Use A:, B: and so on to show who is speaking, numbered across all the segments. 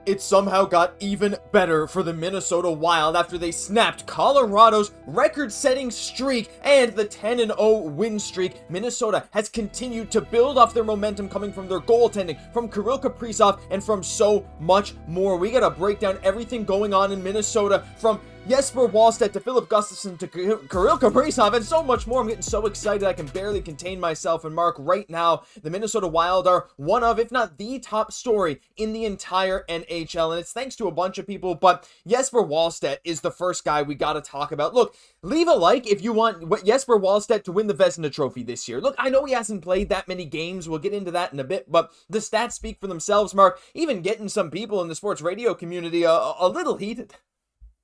A: It somehow got even better for the Minnesota Wild after they snapped Colorado's record-setting streak and the 10-0 win streak. Minnesota has continued to build off their momentum coming from their goaltending, from Kirill Kaprizov, and from so much more. We gotta break down everything going on in Minnesota, from Jesper Wallstedt to Filip Gustavsson to Kirill Kaprizov and so much more. I'm getting so excited I can barely contain myself. And Mark, right now, the Minnesota Wild are one of, if not the top story in the entire NHL. And it's thanks to a bunch of people, but Jesper Wallstedt is the first guy we got to talk about. Look, leave a like if you want Jesper Wallstedt to win the Vezina Trophy this year. Look, I know he hasn't played that many games. We'll get into that in a bit, but the stats speak for themselves, Mark. Even getting some people in the sports radio community a little heated.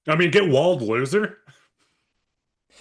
B: I mean, get walled, loser.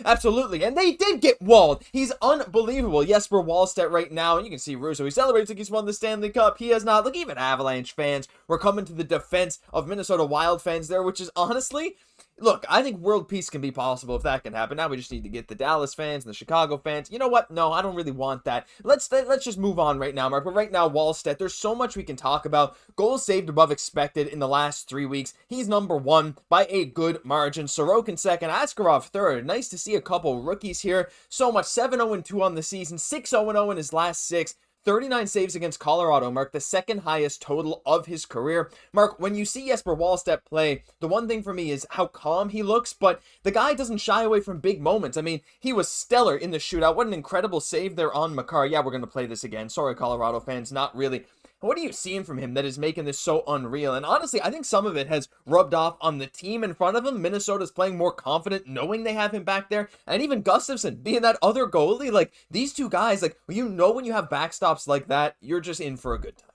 A: Absolutely, and they did get walled. He's unbelievable. Jesper Wallstedt right now, and you can see Russo. He celebrates like he's won the Stanley Cup. He has not. Look, even Avalanche fans were coming to the defense of Minnesota Wild fans there, which is honestly... Look, I think world peace can be possible if that can happen. Now we just need to get the Dallas fans and the Chicago fans. You know what? No, I don't really want that. Let's just move on right now, Mark. But right now, Wallstedt, there's so much we can talk about. Goals saved above expected in the last 3 weeks. He's number one by a good margin. Sorokin second, Askarov third. Nice to see a couple rookies here. So much, 7-0-2 on the season, 6-0-0 in his last 6. 39 saves against Colorado, Mark, the second highest total of his career. Mark, when you see Jesper Wallstedt play, the one thing for me is how calm he looks, but the guy doesn't shy away from big moments. I mean, he was stellar in the shootout. What an incredible save there on Makar. Yeah, we're going to play this again. Sorry, Colorado fans, not really. What are you seeing from him that is making this so unreal? And honestly, I think some of it has rubbed off on the team in front of him. Minnesota's playing more confident knowing they have him back there. And even Gustafsson being that other goalie, like these two guys, like you know when you have backstops like that, you're just in for a good time.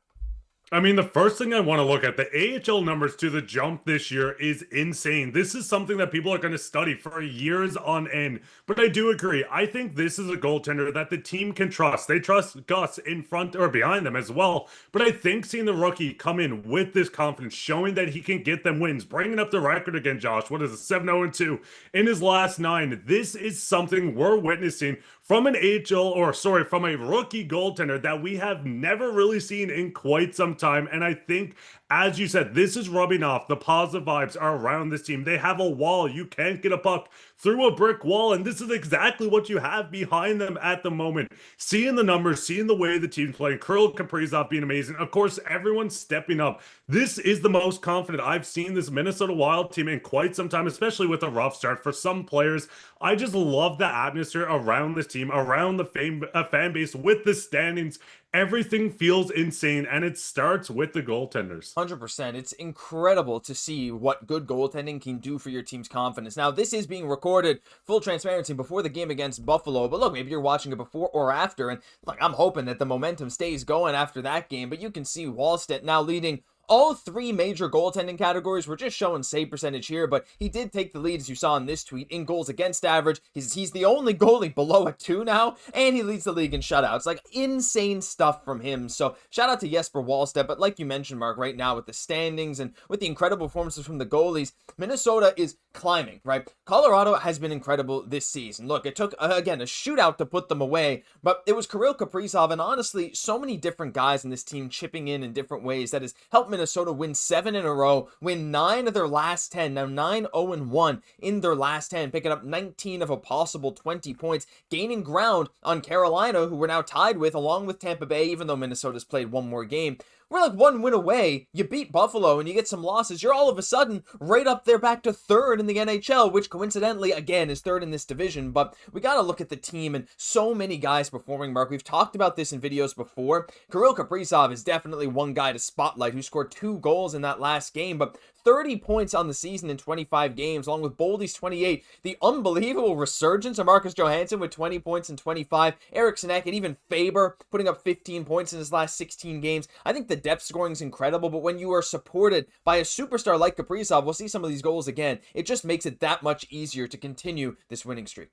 B: I mean, the first thing I want to look at, the AHL numbers to the jump this year is insane. This is something that people are going to study for years on end. But I do agree. I think this is a goaltender that the team can trust. They trust Gus in front or behind them as well. But I think seeing the rookie come in with this confidence, showing that he can get them wins, bringing up the record again, Josh, what is it, 7-0-2 in his last 9. This is something we're witnessing from an from a rookie goaltender that we have never really seen in quite some time. And I think, as you said, this is rubbing off. The positive vibes are around this team. They have a wall. You can't get a puck through a brick wall, and this is exactly what you have behind them at the moment. Seeing the numbers, seeing the way the team's playing, Kirill Kaprizov being amazing. Of course, everyone's stepping up. This is the most confident I've seen this Minnesota Wild team in quite some time, especially with a rough start for some players. I just love the atmosphere around this team, around the fan base, with the standings. Everything feels insane, and it starts with the goaltenders.
A: 100%. It's incredible to see what good goaltending can do for your team's confidence. Now, this is being recorded, full transparency, before the game against Buffalo. But look, maybe you're watching it before or after, and like I'm hoping that the momentum stays going after that game. But you can see Wallstedt now leading all 3 major goaltending categories. We're just showing save percentage here, but he did take the lead, as you saw in this tweet, in goals against average. He's the only goalie below a 2 now, and he leads the league in shutouts. Like, insane stuff from him. So, shout out to Jesper Wallstedt, but like you mentioned, Mark, right now with the standings and with the incredible performances from the goalies, Minnesota is climbing, right? Colorado has been incredible this season. Look, it took, again, a shootout to put them away, but it was Kirill Kaprizov, and honestly, so many different guys in this team chipping in different ways that has helped Minnesota win 7 in a row, win 9 of their last 10, now 9-0-1 in their last 10, picking up 19 of a possible 20 points, gaining ground on Carolina, who we're now tied with, along with Tampa Bay, even though Minnesota's played one more game. We're like 1 win away. You beat Buffalo and you get some losses. You're all of a sudden right up there back to 3rd in the NHL, which coincidentally, again, is 3rd in this division. But we got to look at the team and so many guys performing, Mark. We've talked about this in videos before. Kirill Kaprizov is definitely one guy to spotlight who scored 2 goals in that last game, but 30 points on the season in 25 games, along with Boldy's 28. The unbelievable resurgence of Marcus Johansson with 20 points in 25. Eriksson Ek and even Faber putting up 15 points in his last 16 games. I think the depth scoring is incredible, but when you are supported by a superstar like Kaprizov, we'll see some of these goals again. It just makes it that much easier to continue this winning streak.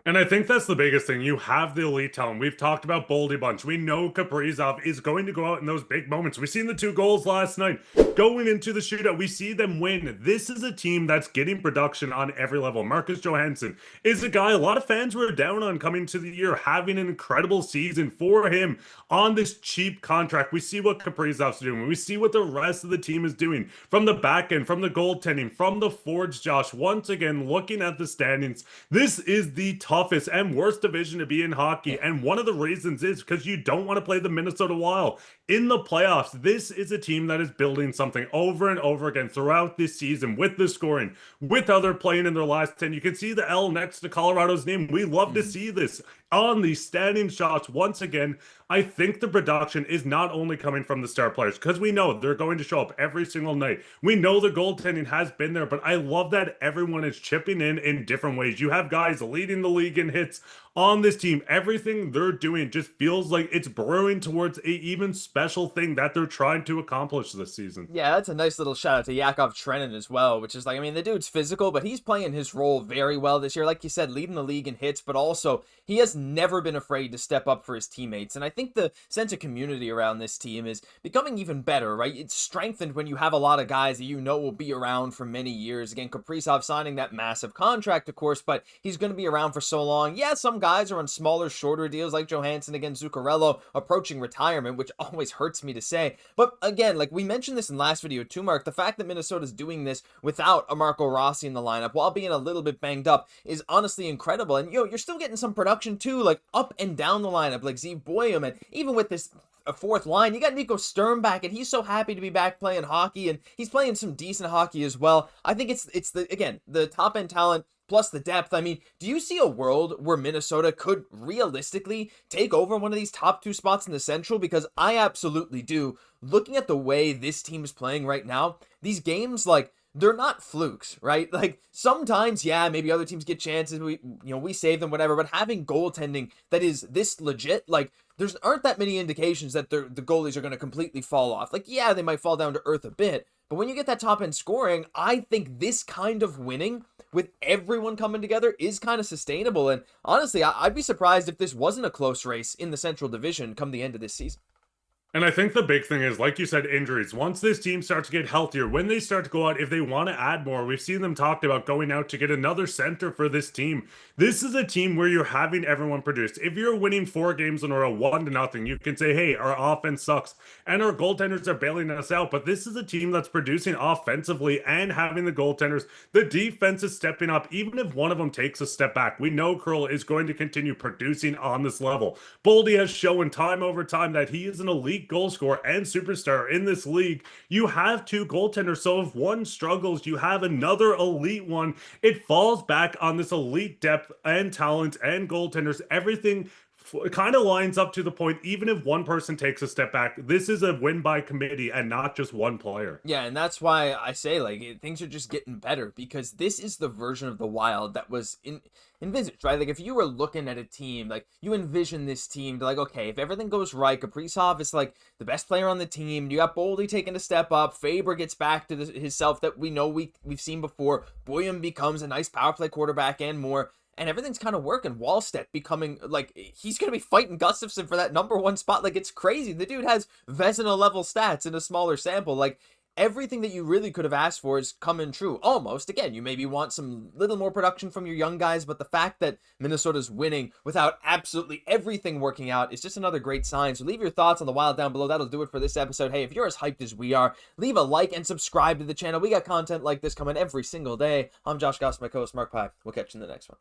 B: And I think that's the biggest thing. You have the elite talent. We've talked about Boldy Bunch. We know Kaprizov is going to go out in those big moments. We've seen the 2 goals last night. Going into the shootout, we see them win. This is a team that's getting production on every level. Marcus Johansson is a guy a lot of fans were down on coming to the year, having an incredible season for him on this cheap contract. We see what Kaprizov's doing. We see what the rest of the team is doing from the back end, from the goaltending, from the forwards. Josh, once again, looking at the standings, this is the toughest and worst division to be in hockey. And one of the reasons is because you don't want to play the Minnesota Wild in the playoffs. This is a team that is building something over and over again throughout this season with the scoring, with how they're playing in their last 10. You can see the L next to Colorado's name. We love to see this on the standing shots. Once again, I think the production is not only coming from the star players, because we know they're going to show up every single night. We know the goaltending has been there, but I love that everyone is chipping in different ways. You have guys leading the league in hits on this team. Everything they're doing just feels like it's brewing towards a even special thing that they're trying to accomplish this season.
A: Yeah, that's a nice little shout out to Yakov Trenin as well, which is like, I mean, the dude's physical, but he's playing his role very well this year. Like you said, leading the league in hits, but also he has never been afraid to step up for his teammates. And I think the sense of community around this team is becoming even better, right? It's strengthened when you have a lot of guys that you know will be around for many years. Again, Kaprizov signing that massive contract, of course, but he's going to be around for so long. Yeah, some guys are on smaller, shorter deals like Johansson, again, Zuccarello approaching retirement, which always hurts me to say. But again, like we mentioned this in last video too, Mark, the fact that Minnesota's doing this without a Marco Rossi in the lineup while being a little bit banged up is honestly incredible. And you're still getting some production too, like up and down the lineup, like Zeev Boyum, and even with this fourth line, you got Nico Sturm back, and he's so happy to be back playing hockey, and he's playing some decent hockey as well. I think it's the top end talent plus the depth. I mean, do you see a world where Minnesota could realistically take over one of these top 2 spots in the Central? Because I absolutely do. Looking at the way this team is playing right now, these games, like, they're not flukes, right? Like, sometimes, yeah, maybe other teams get chances, we save them, whatever, but having goaltending that is this legit, like, aren't that many indications that the goalies are going to completely fall off. Like, yeah, they might fall down to earth a bit, but when you get that top end scoring, I think this kind of winning with everyone coming together is kind of sustainable. And honestly, I'd be surprised if this wasn't a close race in the Central Division come the end of this season.
B: And I think the big thing is, like you said, injuries. Once this team starts to get healthier, when they start to go out, if they want to add more, we've seen them talked about going out to get another center for this team. This is a team where you're having everyone produce. If you're winning 4 games in a row, 1-0, you can say, hey, our offense sucks and our goaltenders are bailing us out. But this is a team that's producing offensively and having the goaltenders. The defense is stepping up, even if one of them takes a step back. We know Kirill is going to continue producing on this level. Boldy has shown time over time that he is an elite goal scorer and superstar in this league. You have 2 goaltenders, so if one struggles, you have another elite one. It falls back on this elite depth and talent and goaltenders. Everything kind of lines up to the point, even if one person takes a step back, this is a win by committee and not just one player.
A: Yeah, and that's why I say, like, things are just getting better, because this is the version of the Wild that was envisaged, right? Like, if you were looking at a team, like, you envision this team to, like, okay, if everything goes right, Kaprizov is, like, the best player on the team, you got Boldy taking a step up, Faber gets back to his self that we know we've seen before, Boyum becomes a nice power play quarterback and more, and everything's kind of working. Wallstedt becoming, like, he's going to be fighting Gustafsson for that #1 spot. Like, it's crazy. The dude has Vezina-level stats in a smaller sample. Like, everything that you really could have asked for is coming true. Almost. Again, you maybe want some little more production from your young guys, but the fact that Minnesota's winning without absolutely everything working out is just another great sign. So leave your thoughts on the Wild down below. That'll do it for this episode. Hey, if you're as hyped as we are, leave a like and subscribe to the channel. We got content like this coming every single day. I'm Josh Gosse, my co-host Mark Pye. We'll catch you in the next one.